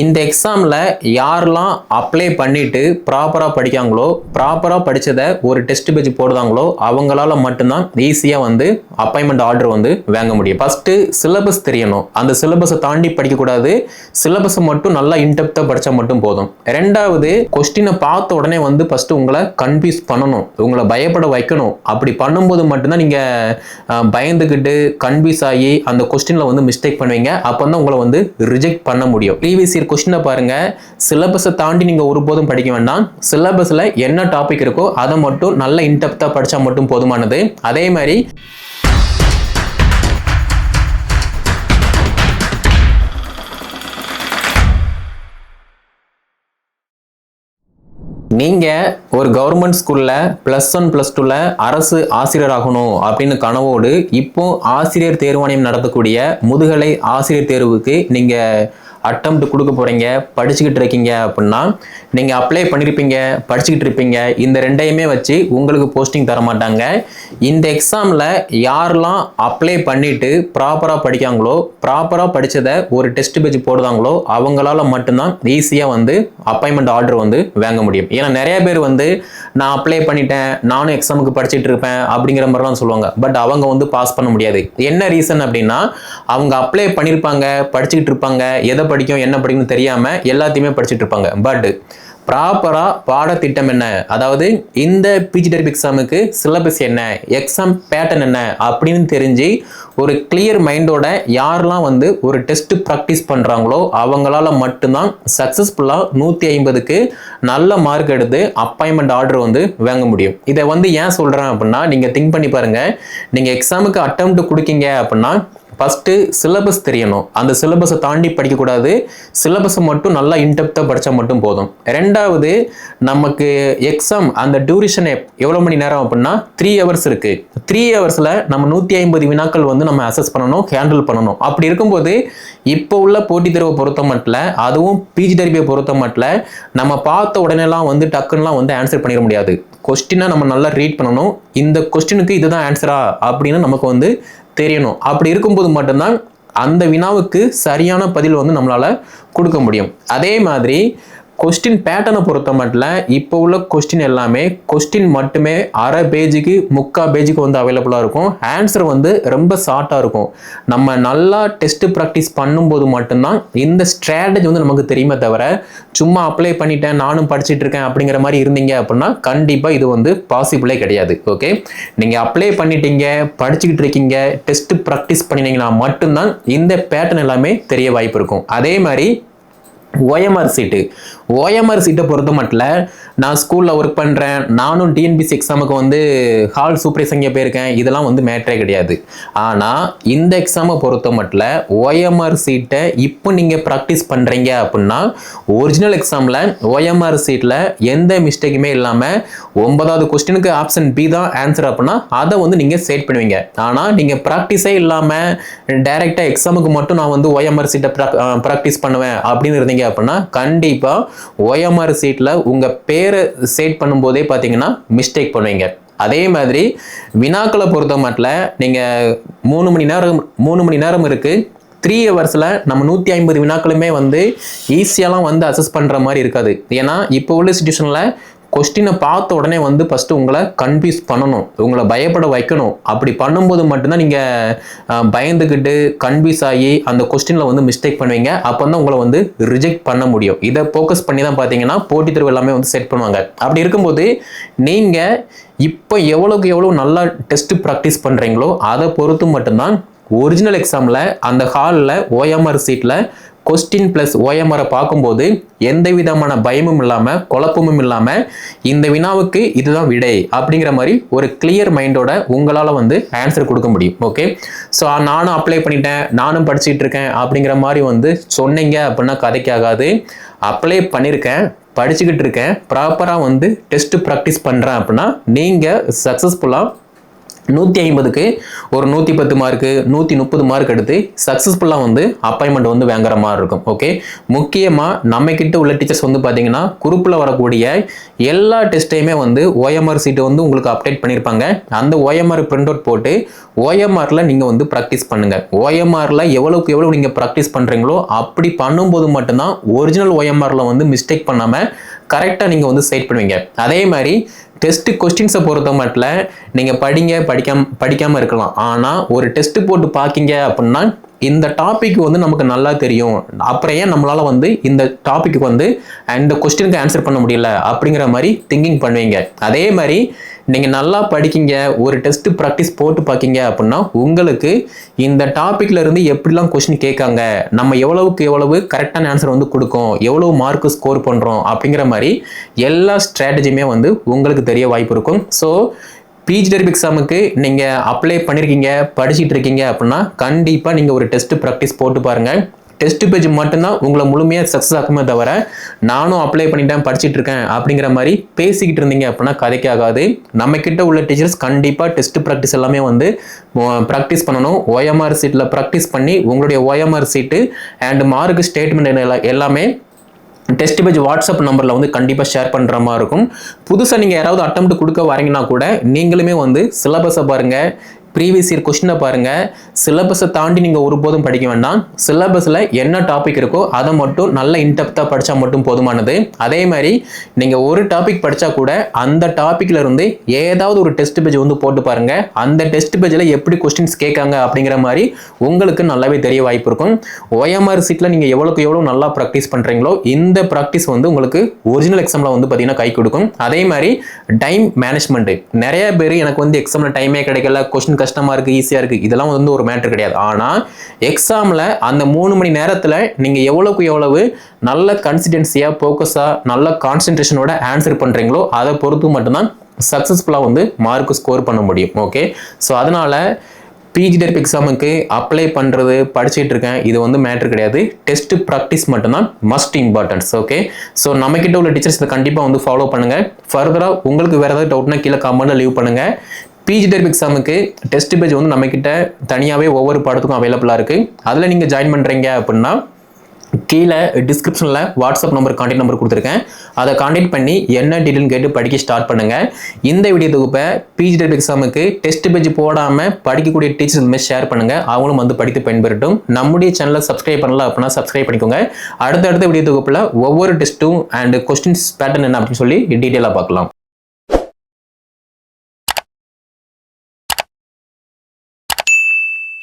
இந்த எக்ஸாமில் யாரெல்லாம் அப்ளை பண்ணிட்டு ப்ராப்பராக படிக்காங்களோ, ப்ராப்பராக படித்ததை ஒரு டெஸ்ட் பேஜ் போடுதாங்களோ அவங்களால மட்டும்தான் ஈஸியாக வந்து அப்பாயின்மெண்ட் ஆர்டர் வந்து வாங்க முடியும். ஃபஸ்ட்டு சிலபஸ் தெரியணும். அந்த சிலபஸை தாண்டி படிக்கக்கூடாது. சிலபஸை மட்டும் நல்லா இன்டெப்த்தாக படித்தா மட்டும் போதும். ரெண்டாவது, கொஸ்டினை பார்த்த உடனே வந்து ஃபஸ்ட்டு உங்களை கன்ஃபியூஸ் பண்ணணும், உங்களை பயப்பட வைக்கணும். அப்படி பண்ணும்போது மட்டும்தான் நீங்கள் பயந்துக்கிட்டு கன்ஃபியூஸ் ஆகி அந்த கொஸ்டினில் வந்து மிஸ்டேக் பண்ணுவீங்க. அப்போ தான் உங்களை வந்து ரிஜெக்ட் பண்ண முடியும். ப்ரீவியஸ் இயர் கொஸ்டினை பாருங்க, சிலபஸை தாண்டி நீங்கள் ஒருபோதும் படிக்க வேண்டாம். சிலபஸில் என்ன டாபிக் இருக்கோ அதை மட்டும் நல்ல இன்டெப்த்தாக படித்தா மட்டும் போதுமானது. அதே மாதிரி நீங்கள் ஒரு கவர்மெண்ட் ஸ்கூலில் +1 +2ல் அரசு ஆசிரியர் ஆகணும் அப்படின்னு கனவோடு இப்போ ஆசிரியர் தேர்வாணையம் நடத்தக்கூடிய முதுகலை ஆசிரியர் தேர்வுக்கு நீங்கள் அட்டெம்ப்ட் கொடுக்க போகிறீங்க, படிச்சுக்கிட்டு இருக்கீங்க அப்படின்னா நீங்கள் அப்ளை பண்ணியிருப்பீங்க, படிச்சுக்கிட்டு இருப்பீங்க. இந்த ரெண்டையுமே வச்சு உங்களுக்கு போஸ்டிங் தர மாட்டாங்க. இந்த எக்ஸாமில் யாரெல்லாம் அப்ளை பண்ணிவிட்டு ப்ராப்பராக படிக்காங்களோ, ப்ராப்பராக படித்ததை ஒரு டெஸ்ட் பேஜ் போடுதாங்களோ அவங்களால மட்டும்தான் ஈஸியாக வந்து அப்பாயின்மெண்ட் ஆர்டர் வந்து வாங்க முடியும். ஏன்னா நிறைய பேர் வந்து நான் அப்ளை பண்ணிட்டேன், நானும் எக்ஸாமுக்கு படிச்சுட்டு இருப்பேன் அப்படிங்கிற மாதிரிலாம் சொல்லுவாங்க. பட் அவங்க வந்து பாஸ் பண்ண முடியாது. என்ன ரீசன் அப்படின்னா, அவங்க அப்ளை பண்ணியிருப்பாங்க, படிச்சுக்கிட்டு இருப்பாங்க, எதை படிக்கும் என்ன படிக்கணும்னு தெரியாமல் எல்லாத்தையுமே படிச்சுட்டு இருப்பாங்க. பட் ப்ராப்பராக பாடத்திட்டம் என்ன, அதாவது இந்த பிஜிடெரிப் எக்ஸாமுக்கு சிலபஸ் என்ன, எக்ஸாம் பேட்டர்ன் என்ன அப்படின்னு தெரிஞ்சு ஒரு கிளியர் மைண்டோட யாரெல்லாம் வந்து ஒரு டெஸ்ட் ப்ராக்டிஸ் பண்ணுறாங்களோ அவங்களால மட்டும்தான் சக்ஸஸ்ஃபுல்லாக 150க்கு நல்ல மார்க் எடுத்து அப்பாயின்மெண்ட் ஆர்டர் வந்து வாங்க முடியும். இதை வந்து ஏன் சொல்கிறேன் அப்படின்னா, நீங்கள் திங்க் பண்ணி பாருங்கள். நீங்கள் எக்ஸாமுக்கு அட்டெம்ப்ட் கொடுக்கீங்க அப்படின்னா ஃபஸ்ட்டு சிலபஸ் தெரியணும். அந்த சிலபஸை தாண்டி படிக்கக்கூடாது. சிலபஸை மட்டும் நல்லா இன்டெப்த்தாக படித்தா மட்டும் போதும். ரெண்டாவது, நமக்கு எக்ஸாம் அந்த டியூரேஷன் எவ்வளோ மணி நேரம் அப்படின்னா 3 ஹவர்ஸ் இருக்குது. 3 ஹவர்ஸில் நம்ம 150 வினாக்கள் வந்து நம்ம அசஸ் பண்ணணும், ஹேண்டில் பண்ணணும். அப்படி இருக்கும்போது இப்போ உள்ள போட்டித் தேர்வை பொறுத்த மட்டும், அதுவும் பிஜிடெரிப்பை பொறுத்த மட்டும் நம்ம பார்த்த உடனேலாம் வந்து டக்குன்னெலாம் வந்து ஆன்சர் பண்ணிட முடியாது. கொஸ்டினை நம்ம நல்லா ரீட் பண்ணணும். இந்த கொஸ்டினுக்கு இதுதான் ஆன்சரா அப்படின்னு நமக்கு வந்து தெரியணும். அப்படி இருக்கும்போது மட்டும்தான் அந்த வினாவுக்கு சரியான பதில் வந்து நம்மளால கொடுக்க முடியும். அதே மாதிரி கொஸ்டின் பேட்டர்னை பொறுத்த மட்டும் இப்போ உள்ள கொஸ்டின் எல்லாமே கொஸ்டின் மட்டுமே அரை பேஜுக்கு 3/4 பேஜுக்கு வந்து அவைலபிளாக இருக்கும். ஆன்சர் வந்து ரொம்ப ஷார்ட்டாக இருக்கும். நம்ம நல்லா டெஸ்ட் ப்ராக்டிஸ் பண்ணும்போது மட்டும்தான் இந்த ஸ்ட்ராட்டஜி வந்து நமக்கு தெரியுமே தவிர, சும்மா அப்ளை பண்ணிட்டேன் நானும் படிச்சுட்டு இருக்கேன் அப்படிங்கிற மாதிரி இருந்தீங்க அப்படின்னா கண்டிப்பாக இது வந்து பாசிபிளே கிடையாது. ஓகே, நீங்கள் அப்ளை பண்ணிட்டீங்க, படிச்சுக்கிட்டு இருக்கீங்க, டெஸ்ட் ப்ராக்டிஸ் பண்ணினீங்கன்னா மட்டும்தான் இந்த பேட்டர்ன் எல்லாமே தெரிய வாய்ப்பு இருக்கும். அதே மாதிரி OMR சீட்டை பொறுத்த மட்டும், நான் ஸ்கூலில் ஒர்க் பண்ணுறேன், நானும் டிஎன்பிசி எக்ஸாமுக்கு வந்து ஹால் சூப்பர்வைசர் போயிருக்கேன், இதெல்லாம் வந்து மேட்டரே கிடையாது. ஆனால் இந்த எக்ஸாமை பொறுத்த மட்டும் OMR சீட்டை இப்போ நீங்கள் ப்ராக்டிஸ் பண்ணுறீங்க அப்படின்னா ஒரிஜினல் எக்ஸாமில் OMR சீட்டில் எந்த மிஸ்டேக்குமே இல்லாமல் 9வது கொஸ்டினுக்கு ஆப்ஷன் பி தான் ஆன்சர் அப்படின்னா அதை வந்து நீங்கள் செட் பண்ணுவீங்க. ஆனால் நீங்கள் ப்ராக்டிஸே இல்லாமல் டைரெக்டாக எக்ஸாமுக்கு மட்டும் நான் வந்து OMR சீட்டை ப்ராக்டிஸ் பண்ணுவேன் அப்படின்னு இருந்தீங்க அப்படின்னா கண்டிப்பாக OMR சீட்டில் உங்கள் பேரை செட் பண்ணும்போதே பார்த்தீங்கன்னா மிஸ்டேக் பண்ணுவீங்க. அதே மாதிரி வினாக்களை பொறுத்த மட்டும் நீங்கள் 3 மணி நேரம் இருக்குது. 3 ஹவர்ஸில் நம்ம 150 வினாக்களுமே வந்து ஈஸியாலாம் வந்து அசஸ் பண்ணுற மாதிரி இருக்காது. ஏன்னா இப்போ உள்ள சிச்சுவேஷனில் கொஸ்டினை பார்த்த உடனே வந்து ஃபஸ்ட்டு உங்களை கன்ஃபியூஸ் பண்ணணும், உங்களை பயப்பட வைக்கணும். அப்படி பண்ணும்போது மட்டும்தான் நீங்கள் பயந்துக்கிட்டு கன்ஃபியூஸ் ஆகி அந்த கொஸ்டினில் வந்து மிஸ்டேக் பண்ணுவீங்க. அப்போ தான் உங்களை வந்து ரிஜெக்ட் பண்ண முடியும். இதை ஃபோக்கஸ் பண்ணி தான் பார்த்தீங்கன்னா போட்டித் தேர்வு எல்லாமே வந்து செட் பண்ணுவாங்க. அப்படி இருக்கும்போது நீங்கள் இப்போ எவ்வளோக்கு எவ்வளோ நல்லா டெஸ்ட் ப்ராக்டிஸ் பண்ணுறீங்களோ அதை பொறுத்து மட்டும்தான் ஒரிஜினல் எக்ஸாமில் அந்த ஹாலில் OMR சீட்டில் கொஸ்டின் ப்ளஸ் OMR பார்க்கும்போது எந்த விதமான பயமும் இல்லாமல் குழப்பமும் இல்லாமல் இந்த வினாவுக்கு இதுதான் விடை அப்படிங்கிற மாதிரி ஒரு கிளியர் மைண்டோட உங்களால் வந்து ஆன்சர் கொடுக்க முடியும். ஓகே, ஸோ நானும் அப்ளை பண்ணிட்டேன், நானும் படிச்சுட்டு இருக்கேன் அப்படிங்கிற மாதிரி வந்து சொன்னீங்க அப்படின்னா கதைக்காகாது. அப்ளை பண்ணியிருக்கேன், படிச்சுக்கிட்டு இருக்கேன், ப்ராப்பராக வந்து டெஸ்ட் ப்ராக்டிஸ் பண்ணுறேன் அப்படின்னா நீங்கள் சக்ஸஸ்ஃபுல்லாக 150க்கு ஒரு 110 மார்க்கு 130 மார்க் எடுத்து சக்ஸஸ்ஃபுல்லாக வந்து அப்பாயின்மெண்ட் வந்து வாங்குற மாதிரி இருக்கும். ஓகே, முக்கியமாக நம்ம கிட்ட உள்ள டீச்சர்ஸ் வந்து பார்த்தீங்கன்னா குரூப்பில் வரக்கூடிய எல்லா டெஸ்ட்டையுமே வந்து OMR சீட்டு வந்து உங்களுக்கு அப்டேட் பண்ணியிருப்பாங்க. அந்த OMR பிரிண்ட் அவுட் போட்டு OMRல நீங்கள் வந்து ப்ராக்டிஸ் பண்ணுங்க. OMRல எவ்வளோக்கு எவ்வளோ நீங்கள் ப்ராக்டிஸ் பண்ணுறீங்களோ அப்படி பண்ணும்போது மட்டும்தான் ஒரிஜினல் OMRல வந்து மிஸ்டேக் பண்ணாமல் கரெக்டாக நீங்கள் வந்து செட் பண்ணுவீங்க. அதே மாதிரி டெஸ்ட் கொஸ்டின்ஸை பொறுத்த மட்டும் நீங்கள் படிக்காமல் இருக்கலாம். ஆனால் ஒரு டெஸ்ட் போட்டு பார்க்கிங்க அப்படின்னா இந்த டாபிக் வந்து நமக்கு நல்லா தெரியும், அப்புறம் ஏன் நம்மளால வந்து இந்த டாபிக் வந்து இந்த கொஸ்டினுக்கு ஆன்சர் பண்ண முடியல அப்படிங்கிற மாதிரி திங்கிங் பண்ணுவீங்க. அதே மாதிரி நீங்கள் நல்லா படிக்கிங்க, ஒரு டெஸ்ட் ப்ராக்டிஸ் போட்டு பார்க்கிங்க அப்படின்னா உங்களுக்கு இந்த டாப்பிக்ல இருந்து எப்படிலாம் கொஸ்டின் கேட்காங்க, நம்ம எவ்வளவுக்கு எவ்வளவு கரெக்டான ஆன்சர் வந்து கொடுக்கும், எவ்வளவு மார்க் ஸ்கோர் பண்ணுறோம் அப்படிங்கிற மாதிரி எல்லா ஸ்ட்ராட்டஜியுமே வந்து உங்களுக்கு தெரிய வாய்ப்பு இருக்கும். ஸோ பிஜிடிஆர்பி எக்ஸாமுக்கு நீங்கள் அப்ளை பண்ணியிருக்கீங்க, படிச்சுட்டு இருக்கீங்க அப்படின்னா கண்டிப்பாக நீங்கள் ஒரு டெஸ்ட் ப்ராக்டிஸ் போட்டு பாருங்கள். டெஸ்ட் பேஜ் மட்டும்தான் உங்களை முழுமையாக சக்ஸஸ் ஆகுமே தவிர நானும் அப்ளை பண்ணிட்டேன் படிச்சுட்டு இருக்கேன் அப்படிங்கிற மாதிரி பேசிக்கிட்டு இருந்தீங்க அப்படின்னா கதைக்கு ஆகாது. நம்ம கிட்ட உள்ள டீச்சர்ஸ் கண்டிப்பாக டெஸ்ட் ப்ராக்டிஸ் எல்லாமே வந்து ப்ராக்டிஸ் பண்ணணும். OMR சீட்டில் ப்ராக்டிஸ் பண்ணி உங்களுடைய OMR seat and mark statement எல்லாமே டெஸ்ட் பேஜ் வாட்ஸ்அப் நம்பரில் வந்து கண்டிப்பாக ஷேர் பண்ணுற மாதிரி இருக்கும். புதுசாக நீங்கள் யாராவது அட்டெம்ப்ட் கொடுக்க வரீங்கன்னா கூட நீங்களுமே வந்து சிலபஸை பாருங்கள், ப்ரீவியஸ் இயர் கொஸ்டினை பாருங்கள். சிலபஸை தாண்டி நீங்கள் ஒருபோதும் படிக்க வேண்டாம். சிலபஸில் என்ன டாபிக் இருக்கோ அதை மட்டும் நல்ல இன்டெப்த்தாக படித்தா மட்டும் போதுமானது. அதே மாதிரி நீங்கள் ஒரு டாபிக் படித்தா கூட அந்த டாப்பிக்கில் இருந்து ஏதாவது ஒரு டெஸ்ட் பேஜ் வந்து போட்டு பாருங்கள். அந்த டெஸ்ட் பேஜில் எப்படி கொஸ்டின்ஸ் கேட்காங்க அப்படிங்கிற மாதிரி உங்களுக்கு நல்லாவே தெரிய வாய்ப்பு இருக்கும். OMR சீட்டில் நீங்கள் எவ்வளோக்கு எவ்வளோ நல்லா ப்ராக்டிஸ் பண்ணுறீங்களோ இந்த ப்ராக்டிஸ் வந்து உங்களுக்கு ஒரிஜினல் எக்ஸாமில் வந்து பார்த்தீங்கன்னா கை கொடுக்கும். அதே மாதிரி டைம் மேனேஜ்மெண்ட்டு, நிறைய பேர் எனக்கு வந்து எக்ஸாமில் டைமே கிடைக்கல, கொஸ்டின் கஷ்டமாக இருக்குது, ஈஸியாக இருக்குது, இதெல்லாம் வந்து ஒரு மேட்டர் கிடையாது. ஆனால் எக்ஸாமில் அந்த 3 மணி நேரத்தில் நீங்கள் எவ்வளோக்கு எவ்வளவு நல்ல கன்சிஸ்டன்சியாக ஃபோக்கஸாக நல்ல கான்சன்ட்ரேஷனோட ஆன்சர் பண்ணுறீங்களோ அதை பொறுத்து மட்டும்தான் சக்ஸஸ்ஃபுல்லாக வந்து மார்க் ஸ்கோர் பண்ண முடியும். ஓகே, ஸோ அதனால் பிஜிடிஆர்பி எக்ஸாமுக்கு அப்ளை பண்ணுறது படிச்சுட்டு இருக்கேன், இது வந்து மேட்ரு கிடையாது. டெஸ்ட் ப்ராக்டிஸ் மட்டும்தான் மஸ்ட் இம்பார்ட்டன்ஸ். ஓகே, ஸோ நம்மக்கிட்ட உள்ள டீச்சர்ஸ் இதை கண்டிப்பாக வந்து ஃபாலோ பண்ணுங்கள். ஃபர்தராக உங்களுக்கு வேறு ஏதாவது டவுட்னா கீழே கமெண்ட்டில் லீவ் பண்ணுங்கள். பிஜிடிஆர்பி எக்ஸாமுக்கு டெஸ்ட் பேஜ் வந்து நம்மக்கிட்ட தனியாகவே ஒவ்வொரு பாடத்துக்கும் அவைலபிளாக இருக்குது. அதில் நீங்கள் ஜாயின் பண்ணுறீங்க அப்படின்னா கீழே டிஸ்கிரிப்ஷனில் வாட்ஸ்அப் நம்பர் கான்டாக்ட் நம்பர் கொடுத்துருக்கேன். அதை கான்டாக்ட் பண்ணி என்ன டீட்டெயில்னு கேட்டு படிக்க ஸ்டார்ட் பண்ணுங்கள். இந்த வீடியோ தொகுப்பை பிஜிடிஆர்பி எக்ஸாமுக்கு டெஸ்ட் பேஜ் போடாமல் படிக்கக்கூடிய டீச்சர்ஸ் மாதிரி ஷேர் பண்ணுங்கள், அவங்களும் வந்து படித்து பயன்பெறட்டும். நம்முடைய சேனலை சப்ஸ்கிரைப் பண்ணல அப்படின்னா சப்ஸ்கிரைப் பண்ணிக்கோங்க. அடுத்த வீடியோ தொகுப்பில் ஒவ்வொரு டெஸ்ட்டும் அண்ட் கொஸ்டின்ஸ் பேட்டர்ன் என்ன அப்படின்னு சொல்லி டீட்டெயிலாக பார்க்கலாம்.